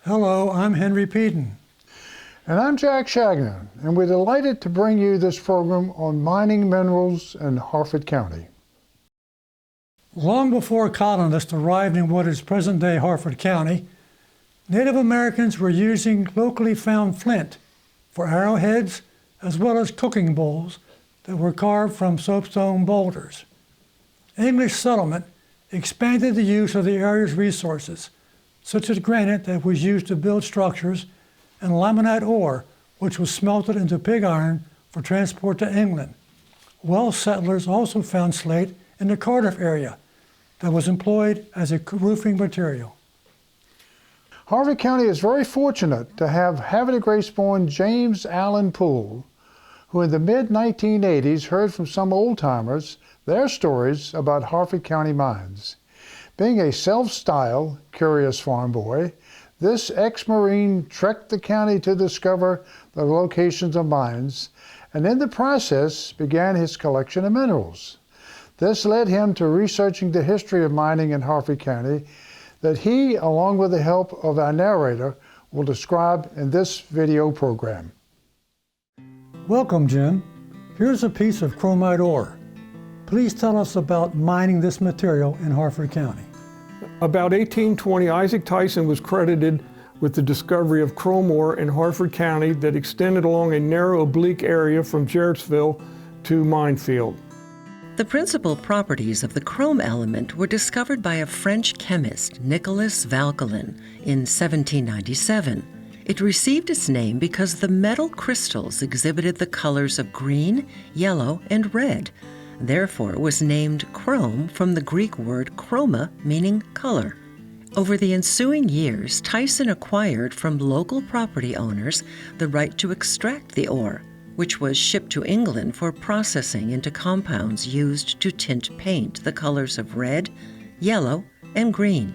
Hello, I'm Henry Peden. And I'm Jack Shagnon, and we're delighted to bring you this program on mining minerals in Harford County. Long before colonists arrived in what is present-day Harford County, Native Americans were using locally found flint for arrowheads as well as cooking bowls that were carved from soapstone boulders. English settlement expanded the use of the area's resources, such as granite that was used to build structures and laminate ore, which was smelted into pig iron for transport to England. Welsh settlers also found slate in the Cardiff area that was employed as a roofing material. Harford County is very fortunate to have Havre de Grace-born James Allen Poole, who in the mid-1980s heard from some old-timers their stories about Harford County mines. Being a self-styled, curious farm boy, this ex-Marine trekked the county to discover the locations of mines, and in the process began his collection of minerals. This led him to researching the history of mining in Harford County that he, along with the help of our narrator, will describe in this video program. Welcome, Jim. Here's a piece of chromite ore. Please tell us about mining this material in Harford County. About 1820, Isaac Tyson was credited with the discovery of chrome ore in Harford County that extended along a narrow oblique area from Jarrettsville to Minefield. The principal properties of the chrome element were discovered by a French chemist, Nicolas Valquelin, in 1797. It received its name because the metal crystals exhibited the colors of green, yellow, and red. Therefore, it was named chrome from the Greek word chroma, meaning color. Over the ensuing years, Tyson acquired from local property owners the right to extract the ore, which was shipped to England for processing into compounds used to tint paint the colors of red, yellow, and green.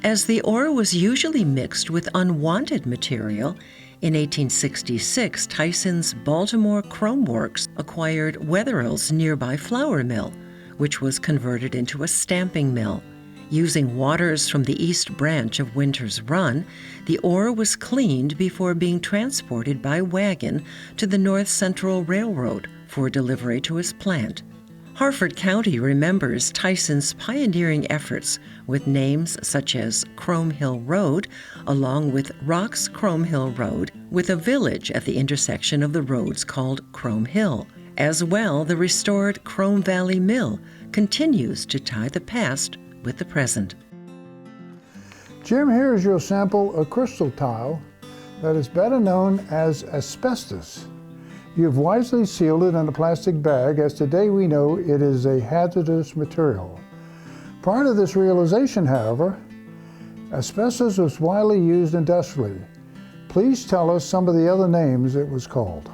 As the ore was usually mixed with unwanted material, in 1866, Tyson's Baltimore Chrome Works acquired Wetherell's nearby flour mill, which was converted into a stamping mill. Using waters from the east branch of Winter's Run, the ore was cleaned before being transported by wagon to the North Central Railroad for delivery to his plant. Harford County remembers Tyson's pioneering efforts with names such as Chrome Hill Road, along with Rock's Chrome Hill Road, with a village at the intersection of the roads called Chrome Hill. As well, the restored Chrome Valley Mill continues to tie the past with the present. Jim, here is your sample of crystal tile that is better known as asbestos. You've wisely sealed it in a plastic bag, as today we know it is a hazardous material. Prior to this realization, however, asbestos was widely used industrially. Please tell us some of the other names it was called.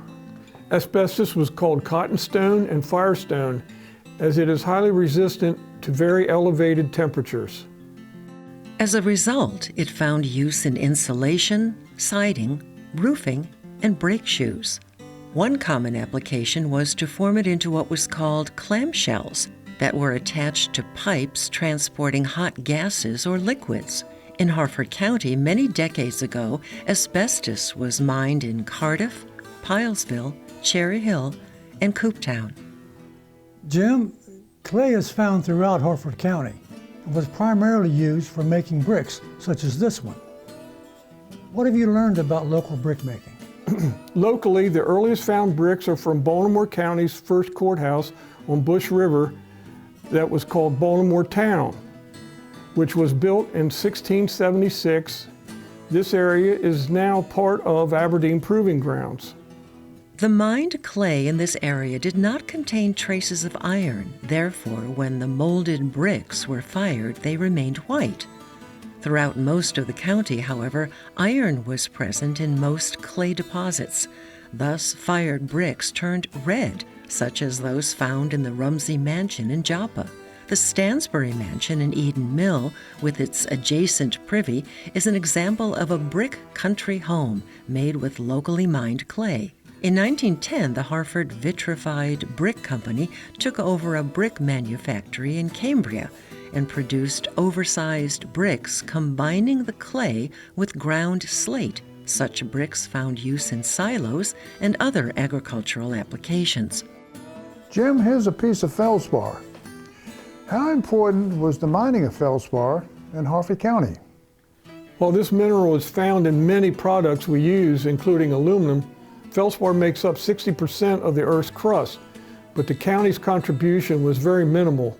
Asbestos was called cottonstone and firestone, as it is highly resistant to very elevated temperatures. As a result, it found use in insulation, siding, roofing, and brake shoes. One common application was to form it into what was called clamshells that were attached to pipes transporting hot gases or liquids. In Harford County, many decades ago, asbestos was mined in Cardiff, Pilesville, Cherry Hill, and Cooptown. Jim, clay is found throughout Harford County and was primarily used for making bricks, such as this one. What have you learned about local brick making? Locally, the earliest found bricks are from Baltimore County's first courthouse on Bush River that was called Baltimore Town, which was built in 1676. This area is now part of Aberdeen Proving Grounds. The mined clay in this area did not contain traces of iron. Therefore, when the molded bricks were fired, they remained white. Throughout most of the county, however, iron was present in most clay deposits. Thus, fired bricks turned red, such as those found in the Rumsey Mansion in Joppa. The Stansbury Mansion in Eden Mill, with its adjacent privy, is an example of a brick country home made with locally mined clay. In 1910, the Harford Vitrified Brick Company took over a brick manufactory in Cambria and produced oversized bricks combining the clay with ground slate. Such bricks found use in silos and other agricultural applications. Jim, here's a piece of feldspar. How important was the mining of feldspar in Harford County? While this mineral is found in many products we use, including aluminum, feldspar makes up 60% of the Earth's crust, but the county's contribution was very minimal.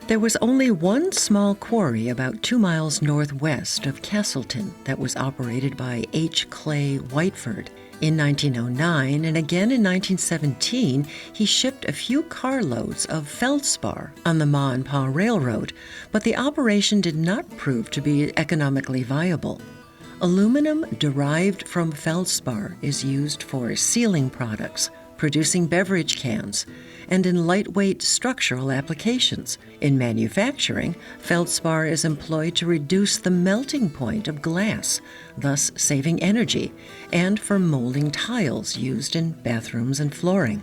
There was only one small quarry about 2 miles northwest of Castleton that was operated by H. Clay Whiteford. In 1909 and again in 1917, he shipped a few carloads of feldspar on the Ma and Pa Railroad, but the operation did not prove to be economically viable. Aluminum derived from feldspar is used for sealing products, producing beverage cans, and in lightweight structural applications. In manufacturing, feldspar is employed to reduce the melting point of glass, thus saving energy, and for molding tiles used in bathrooms and flooring.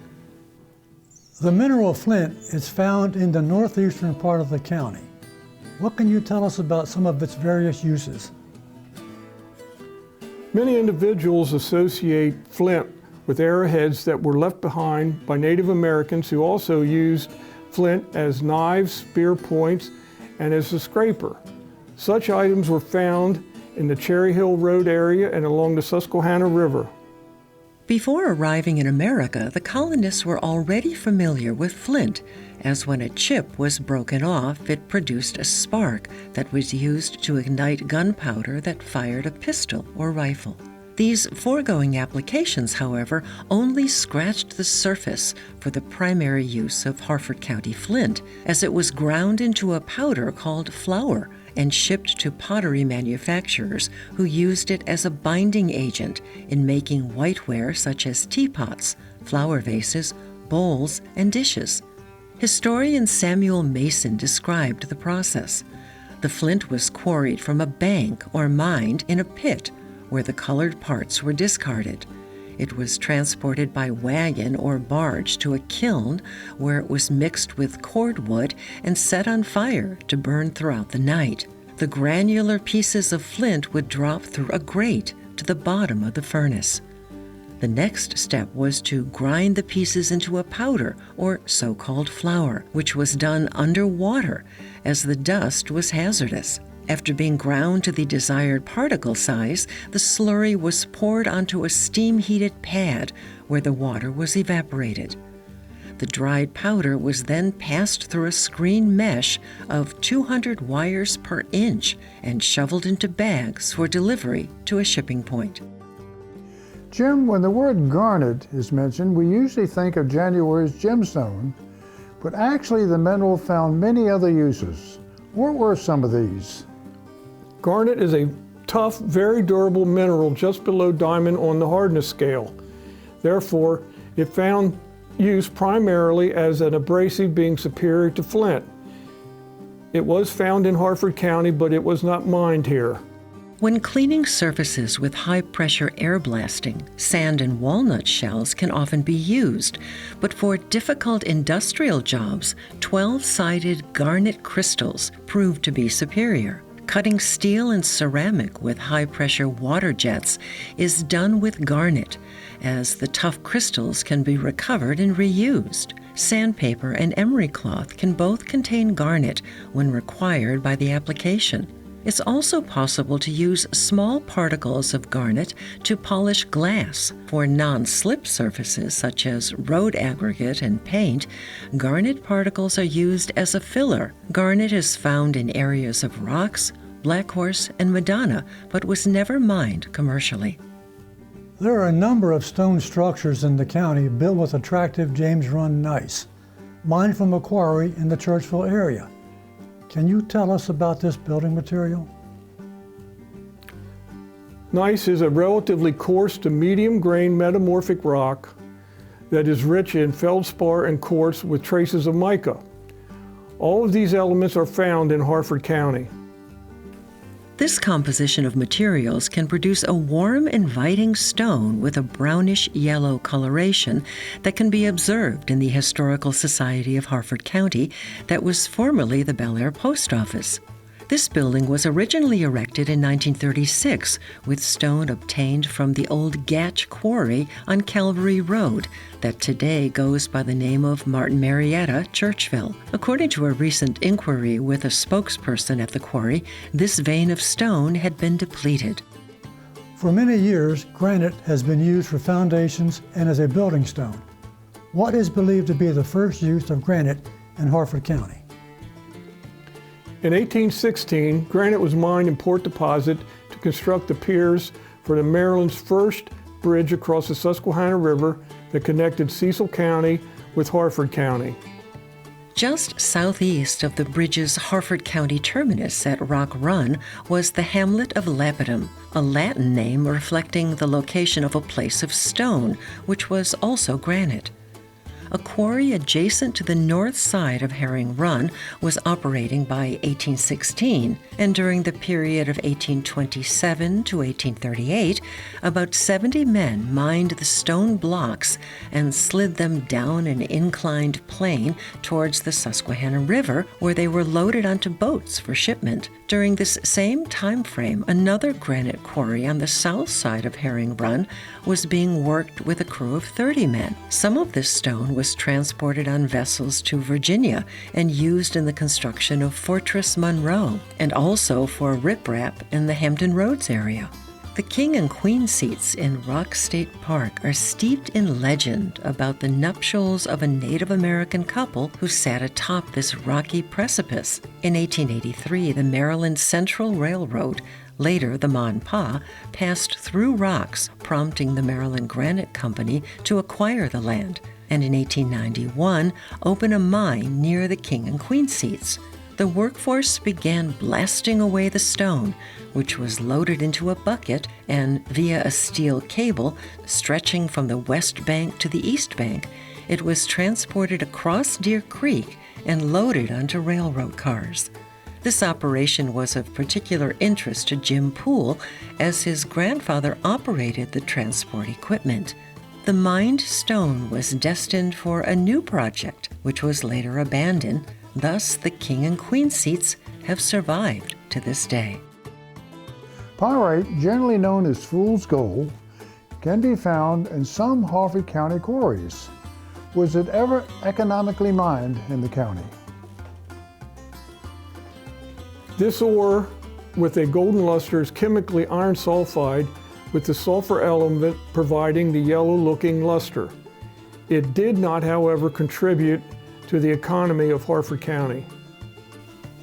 The mineral flint is found in the northeastern part of the county. What can you tell us about some of its various uses? Many individuals associate flint with arrowheads that were left behind by Native Americans who also used flint as knives, spear points, and as a scraper. Such items were found in the Cherry Hill Road area and along the Susquehanna River. Before arriving in America, the colonists were already familiar with flint, as when a chip was broken off, it produced a spark that was used to ignite gunpowder that fired a pistol or rifle. These foregoing applications, however, only scratched the surface for the primary use of Harford County flint, as it was ground into a powder called flour and shipped to pottery manufacturers who used it as a binding agent in making whiteware such as teapots, flower vases, bowls, and dishes. Historian Samuel Mason described the process. The flint was quarried from a bank or mined in a pit where the colored parts were discarded. It was transported by wagon or barge to a kiln where it was mixed with cordwood and set on fire to burn throughout the night. The granular pieces of flint would drop through a grate to the bottom of the furnace. The next step was to grind the pieces into a powder, or so-called flour, which was done underwater as the dust was hazardous. After being ground to the desired particle size, the slurry was poured onto a steam-heated pad where the water was evaporated. The dried powder was then passed through a screen mesh of 200 wires per inch and shoveled into bags for delivery to a shipping point. Jim, when the word garnet is mentioned, we usually think of January's gemstone, but actually the mineral found many other uses. What were some of these? Garnet is a tough, very durable mineral just below diamond on the hardness scale. Therefore, it found use primarily as an abrasive, being superior to flint. It was found in Harford County, but it was not mined here. When cleaning surfaces with high-pressure air blasting, sand and walnut shells can often be used, but for difficult industrial jobs, 12-sided garnet crystals proved to be superior. Cutting steel and ceramic with high-pressure water jets is done with garnet, as the tough crystals can be recovered and reused. Sandpaper and emery cloth can both contain garnet when required by the application. It's also possible to use small particles of garnet to polish glass. For non-slip surfaces such as road aggregate and paint, garnet particles are used as a filler. Garnet is found in areas of rocks, Black Horse, and Madonna, but was never mined commercially. There are a number of stone structures in the county built with attractive James Run gneiss, mined from a quarry in the Churchville area. Can you tell us about this building material? Gneiss is a relatively coarse to medium-grained metamorphic rock that is rich in feldspar and quartz with traces of mica. All of these elements are found in Harford County. This composition of materials can produce a warm, inviting stone with a brownish yellow coloration that can be observed in the Historical Society of Harford County that was formerly the Bel Air Post Office. This building was originally erected in 1936 with stone obtained from the old Gatch Quarry on Calvary Road that today goes by the name of Martin Marietta, Churchville. According to a recent inquiry with a spokesperson at the quarry, this vein of stone had been depleted. For many years, granite has been used for foundations and as a building stone. What is believed to be the first use of granite in Harford County? In 1816, granite was mined in Port Deposit to construct the piers for the Maryland's first bridge across the Susquehanna River that connected Cecil County with Harford County. Just southeast of the bridge's Harford County terminus at Rock Run was the hamlet of Lapidum, a Latin name reflecting the location of a place of stone, which was also granite. A quarry adjacent to the north side of Herring Run was operating by 1816, and during the period of 1827 to 1838, about 70 men mined the stone blocks and slid them down an inclined plane towards the Susquehanna River, where they were loaded onto boats for shipment. During this same time frame, another granite quarry on the south side of Herring Run was being worked with a crew of 30 men. Some of this stone was transported on vessels to Virginia and used in the construction of Fortress Monroe, and also for riprap in the Hampton Roads area. The King and Queen seats in Rock State Park are steeped in legend about the nuptials of a Native American couple who sat atop this rocky precipice. In 1883, the Maryland Central Railroad, later the Mon Pa, passed through rocks, prompting the Maryland Granite Company to acquire the land, and in 1891 open a mine near the King and Queen seats. The workforce began blasting away the stone, which was loaded into a bucket and, via a steel cable stretching from the west bank to the east bank, it was transported across Deer Creek and loaded onto railroad cars. This operation was of particular interest to Jim Poole, as his grandfather operated the transport equipment. The mined stone was destined for a new project, which was later abandoned. Thus, the King and Queen seats have survived to this day. Pyrite, generally known as fool's gold, can be found in some Harford County quarries. Was it ever economically mined in the county? This ore with a golden luster is chemically iron sulfide, with the sulfur element providing the yellow-looking luster. It did not, however, contribute to the economy of Harford County.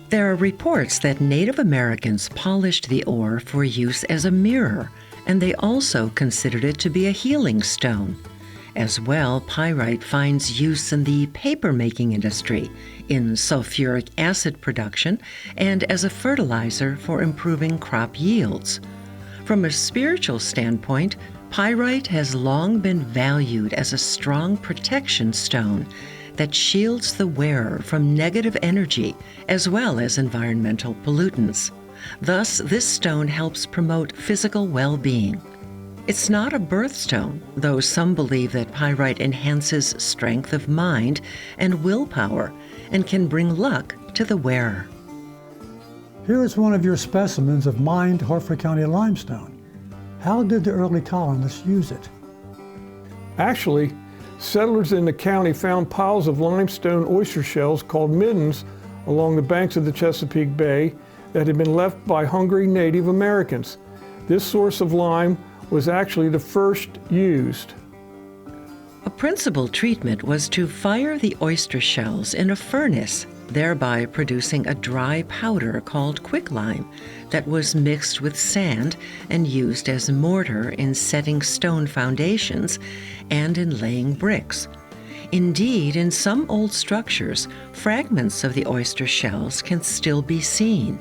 There are reports that Native Americans polished the ore for use as a mirror, and they also considered it to be a healing stone. As well, pyrite finds use in the paper-making industry, in sulfuric acid production, and as a fertilizer for improving crop yields. From a spiritual standpoint, pyrite has long been valued as a strong protection stone that shields the wearer from negative energy as well as environmental pollutants. Thus, this stone helps promote physical well-being. It's not a birthstone, though some believe that pyrite enhances strength of mind and willpower and can bring luck to the wearer. Here is one of your specimens of mined Harford County limestone. How did the early colonists use it? Actually, settlers in the county found piles of limestone oyster shells called middens along the banks of the Chesapeake Bay that had been left by hungry Native Americans. This source of lime was actually the first used. A principal treatment was to fire the oyster shells in a furnace, thereby producing a dry powder called quicklime that was mixed with sand and used as mortar in setting stone foundations and in laying bricks. Indeed, in some old structures, fragments of the oyster shells can still be seen.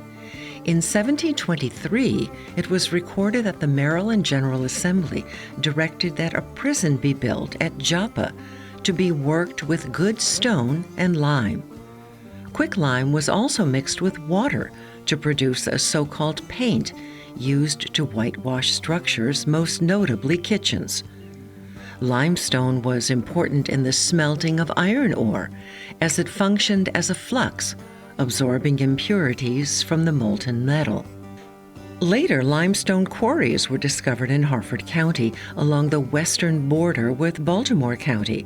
In 1723, it was recorded that the Maryland General Assembly directed that a prison be built at Joppa to be worked with good stone and lime. Quicklime was also mixed with water to produce a so-called paint used to whitewash structures, most notably kitchens. Limestone was important in the smelting of iron ore, as it functioned as a flux, absorbing impurities from the molten metal. Later, limestone quarries were discovered in Harford County along the western border with Baltimore County.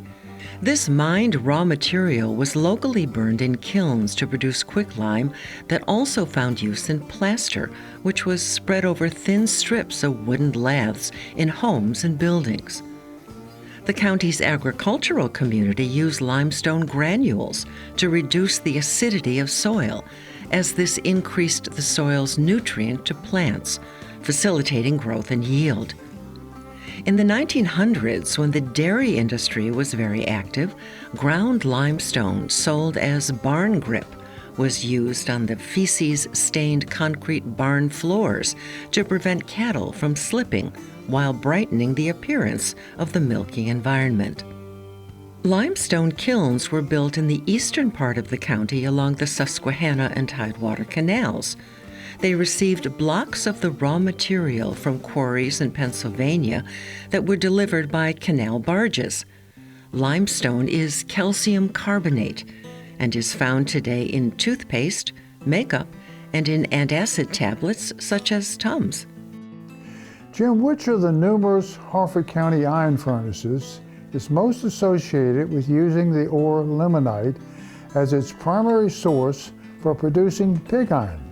This mined raw material was locally burned in kilns to produce quicklime that also found use in plaster, which was spread over thin strips of wooden laths in homes and buildings. The county's agricultural community used limestone granules to reduce the acidity of soil, as this increased the soil's nutrient to plants, facilitating growth and yield. In the 1900s, when the dairy industry was very active, ground limestone sold as barn grip was used on the feces-stained concrete barn floors to prevent cattle from slipping while brightening the appearance of the milking environment. Limestone kilns were built in the eastern part of the county along the Susquehanna and Tidewater canals. They received blocks of the raw material from quarries in Pennsylvania that were delivered by canal barges. Limestone is calcium carbonate and is found today in toothpaste, makeup, and in antacid tablets such as Tums. Jim, which of the numerous Harford County iron furnaces is most associated with using the ore limonite as its primary source for producing pig iron?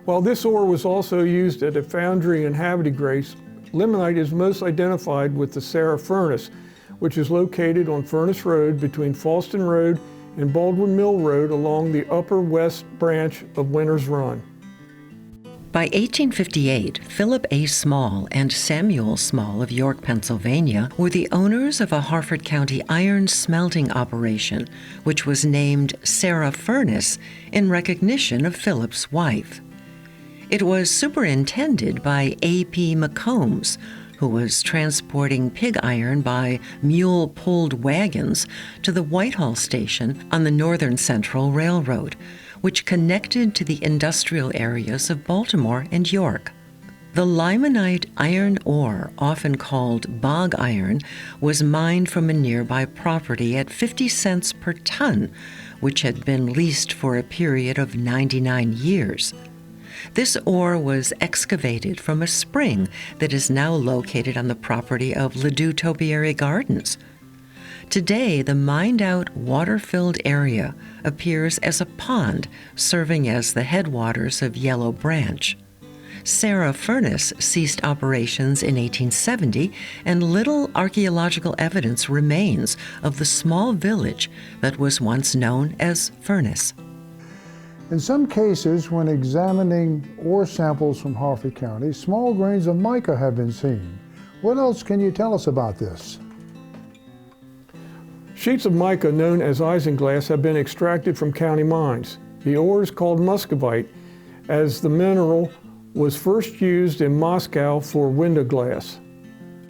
While this ore was also used at a foundry in Havre de Grace, limonite is most identified with the Sarah Furnace, which is located on Furnace Road between Falston Road and Baldwin Mill Road along the upper west branch of Winter's Run. By 1858, Philip A. Small and Samuel Small of York, Pennsylvania, were the owners of a Harford County iron smelting operation, which was named Sarah Furnace in recognition of Philip's wife. It was superintended by A.P. McCombs, who was transporting pig iron by mule-pulled wagons to the Whitehall station on the Northern Central Railroad, which connected to the industrial areas of Baltimore and York. The limonite iron ore, often called bog iron, was mined from a nearby property at 50 cents per ton, which had been leased for a period of 99 years. This ore was excavated from a spring that is now located on the property of Ladue Topiary Gardens. Today, the mined-out, water-filled area appears as a pond serving as the headwaters of Yellow Branch. Sarah Furnace ceased operations in 1870, and little archaeological evidence remains of the small village that was once known as Furnace. In some cases, when examining ore samples from Harford County, small grains of mica have been seen. What else can you tell us about this? Sheets of mica known as isinglass have been extracted from county mines. The ore is called muscovite, as the mineral was first used in Moscow for window glass.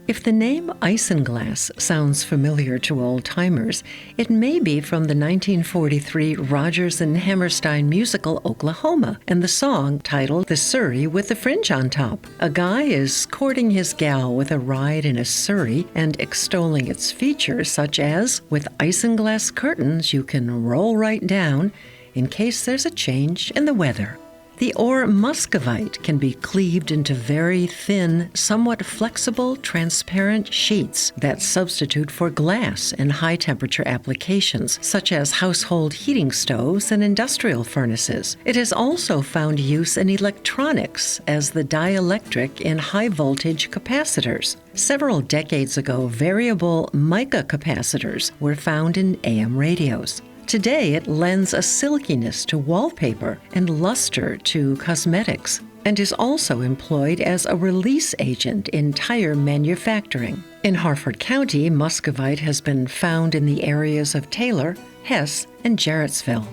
If the name isinglass sounds familiar to old-timers, it may be from the 1943 Rodgers and Hammerstein musical Oklahoma and the song titled The Surrey with the Fringe on Top. A guy is courting his gal with a ride in a surrey and extolling its features such as, with isinglass curtains you can roll right down in case there's a change in the weather. The ore muscovite can be cleaved into very thin, somewhat flexible, transparent sheets that substitute for glass in high-temperature applications, such as household heating stoves and industrial furnaces. It has also found use in electronics as the dielectric in high-voltage capacitors. Several decades ago, variable mica capacitors were found in AM radios. Today, it lends a silkiness to wallpaper and luster to cosmetics, and is also employed as a release agent in tire manufacturing. In Harford County, muscovite has been found in the areas of Taylor, Hess, and Jarrettsville.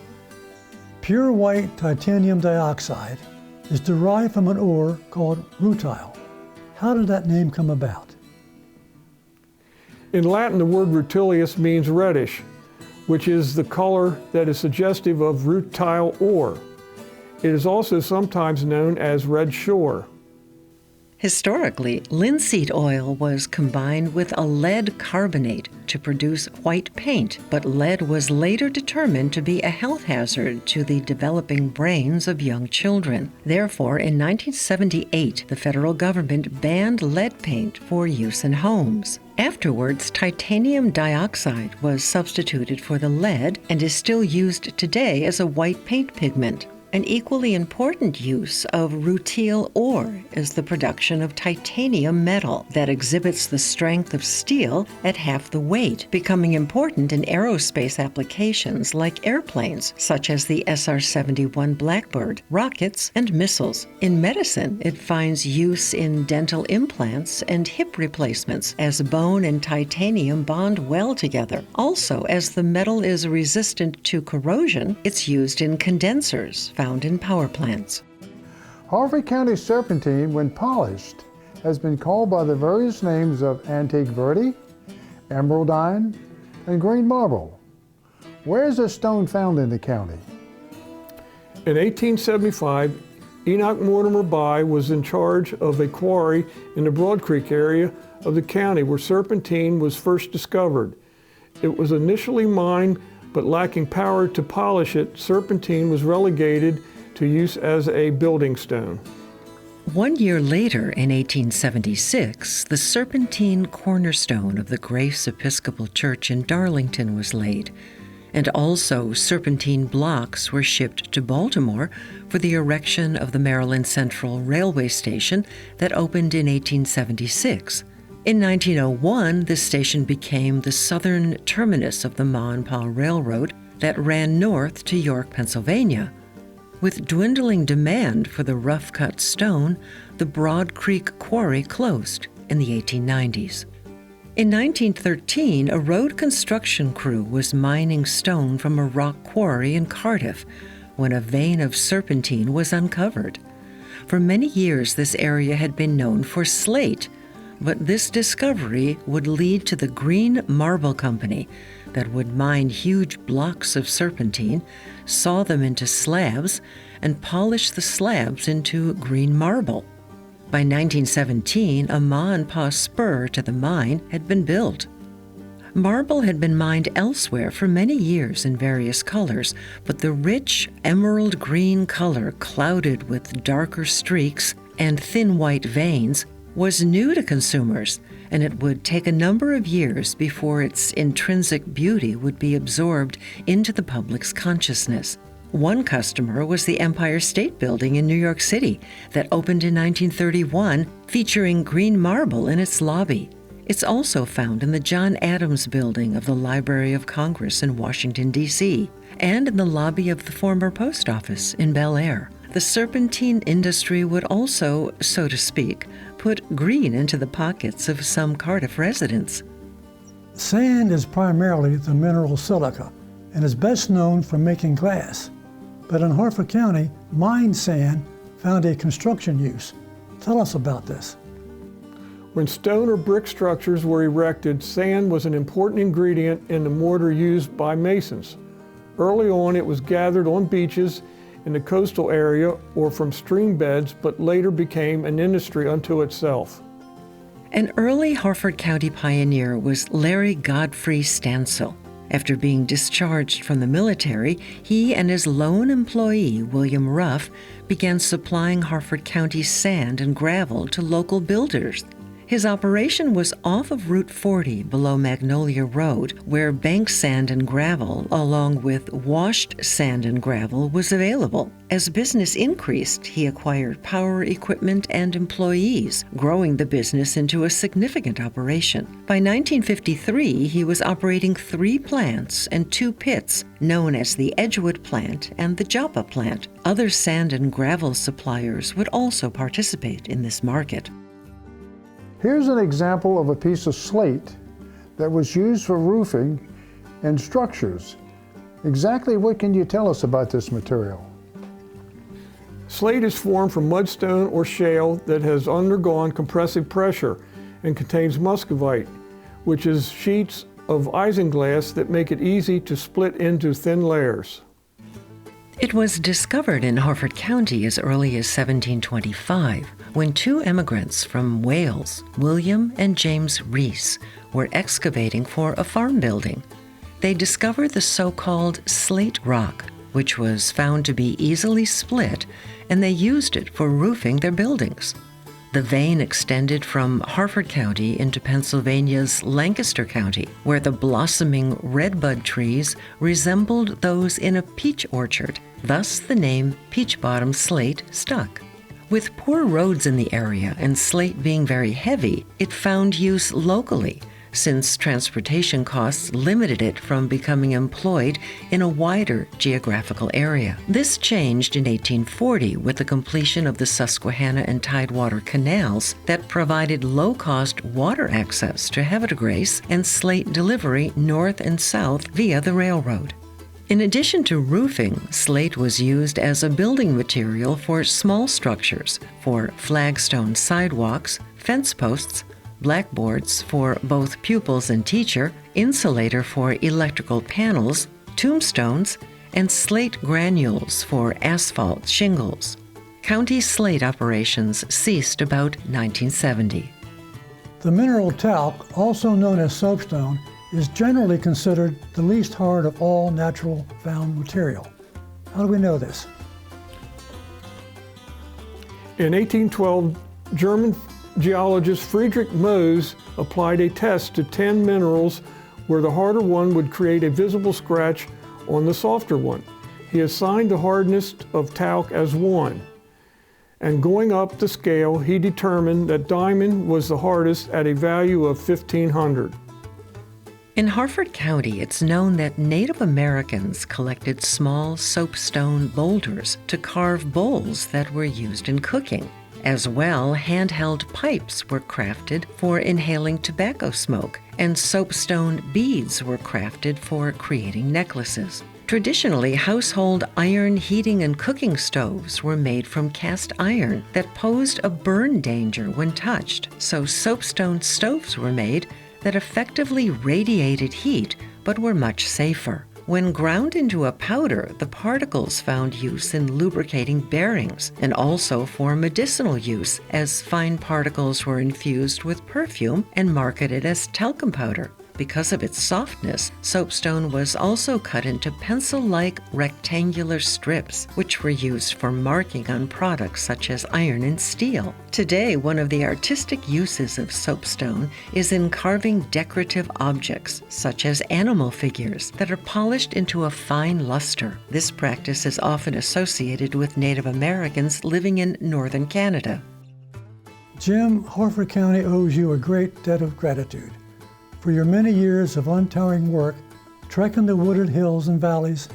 Pure white titanium dioxide is derived from an ore called rutile. How did that name come about? In Latin, the word rutilius means reddish, which is the color that is suggestive of rutile ore. It is also sometimes known as red shore. Historically, linseed oil was combined with a lead carbonate to produce white paint, but lead was later determined to be a health hazard to the developing brains of young children. Therefore, in 1978, the federal government banned lead paint for use in homes. Afterwards, titanium dioxide was substituted for the lead and is still used today as a white paint pigment. An equally important use of rutile ore is the production of titanium metal that exhibits the strength of steel at half the weight, becoming important in aerospace applications like airplanes, such as the SR-71 Blackbird, rockets, and missiles. In medicine, it finds use in dental implants and hip replacements, as bone and titanium bond well together. Also, as the metal is resistant to corrosion, it's used in condensers found in power plants. Harford County serpentine, when polished, has been called by the various names of antique verde, emeraldine, and green marble. Where is this stone found in the county? In 1875, Enoch Mortimer By was in charge of a quarry in the Broad Creek area of the county where serpentine was first discovered. It was initially mined, but lacking power to polish it, serpentine was relegated to use as a building stone. 1 year later, in 1876, the serpentine cornerstone of the Grace Episcopal Church in Darlington was laid, and also serpentine blocks were shipped to Baltimore for the erection of the Maryland Central Railway Station that opened in 1876. In 1901, this station became the southern terminus of the Ma and Pa Railroad that ran north to York, Pennsylvania. With dwindling demand for the rough-cut stone, the Broad Creek Quarry closed in the 1890s. In 1913, a road construction crew was mining stone from a rock quarry in Cardiff when a vein of serpentine was uncovered. For many years, this area had been known for slate, but this discovery would lead to the Green Marble Company that would mine huge blocks of serpentine, saw them into slabs, and polish the slabs into green marble. By 1917, a Ma and Pa spur to the mine had been built. Marble had been mined elsewhere for many years in various colors, but the rich emerald green color clouded with darker streaks and thin white veins was new to consumers, and it would take a number of years before its intrinsic beauty would be absorbed into the public's consciousness. One customer was the Empire State Building in New York City that opened in 1931, featuring green marble in its lobby. It's also found in the John Adams Building of the Library of Congress in Washington, D.C., and in the lobby of the former post office in Bel Air. The serpentine industry would also, so to speak, put green into the pockets of some Cardiff residents. Sand is primarily the mineral silica and is best known for making glass. But in Harford County, mined sand found a construction use. Tell us about this. When stone or brick structures were erected, sand was an important ingredient in the mortar used by masons. Early on, it was gathered on beaches in the coastal area or from stream beds, but later became an industry unto itself. An early Harford County pioneer was Larry Godfrey Stansel. After being discharged from the military, he and his lone employee, William Ruff, began supplying Harford County sand and gravel to local builders. His operation was off of Route 40 below Magnolia Road, where bank sand and gravel, along with washed sand and gravel, was available. As business increased, he acquired power equipment and employees, growing the business into a significant operation. By 1953, he was operating 3 plants and 2 pits, known as the Edgewood Plant and the Joppa Plant. Other sand and gravel suppliers would also participate in this market. Here's an example of a piece of slate that was used for roofing and structures. Exactly what can you tell us about this material? Slate is formed from mudstone or shale that has undergone compressive pressure and contains muscovite, which is sheets of isinglass that make it easy to split into thin layers. It was discovered in Harford County as early as 1725 when two emigrants from Wales, William and James Reese, were excavating for a farm building. They discovered the so-called slate rock, which was found to be easily split, and they used it for roofing their buildings. The vein extended from Harford County into Pennsylvania's Lancaster County, where the blossoming redbud trees resembled those in a peach orchard. Thus, the name Peach Bottom Slate stuck. With poor roads in the area and slate being very heavy, it found use locally, since transportation costs limited it from becoming employed in a wider geographical area. This changed in 1840 with the completion of the Susquehanna and Tidewater canals that provided low-cost water access to Havre de Grace and slate delivery north and south via the railroad. In addition to roofing, slate was used as a building material for small structures, for flagstone sidewalks, fence posts, blackboards for both pupils and teacher, insulator for electrical panels, tombstones, and slate granules for asphalt shingles. County slate operations ceased about 1970. The mineral talc, also known as soapstone, is generally considered the least hard of all natural found material. How do we know this? In 1812, German geologist Friedrich Mohs applied a test to 10 minerals where the harder one would create a visible scratch on the softer one. He assigned the hardness of talc as 1. And going up the scale, he determined that diamond was the hardest at a value of 1,500. In Harford County, it's known that Native Americans collected small soapstone boulders to carve bowls that were used in cooking. As well, handheld pipes were crafted for inhaling tobacco smoke, and soapstone beads were crafted for creating necklaces. Traditionally, household iron heating and cooking stoves were made from cast iron that posed a burn danger when touched, so soapstone stoves were made that effectively radiated heat but were much safer. When ground into a powder, the particles found use in lubricating bearings and also for medicinal use, as fine particles were infused with perfume and marketed as talcum powder. Because of its softness, soapstone was also cut into pencil-like rectangular strips, which were used for marking on products such as iron and steel. Today, one of the artistic uses of soapstone is in carving decorative objects, such as animal figures, that are polished into a fine luster. This practice is often associated with Native Americans living in northern Canada. Jim, Harford County owes you a great debt of gratitude for your many years of untiring work trekking the wooded hills and valleys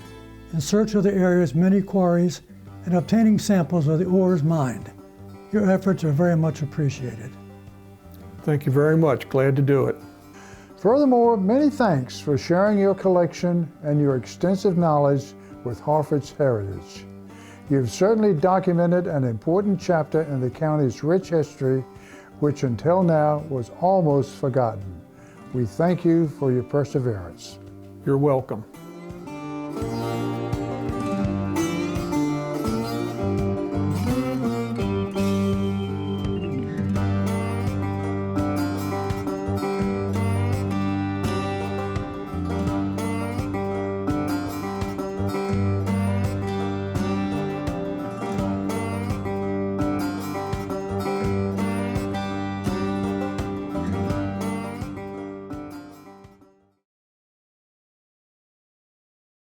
in search of the area's many quarries and obtaining samples of the ores mined. Your efforts are very much appreciated. Thank you very much. Glad to do it. Furthermore, many thanks for sharing your collection and your extensive knowledge with Harford's heritage. You've certainly documented an important chapter in the county's rich history, which until now was almost forgotten. We thank you for your perseverance. You're welcome.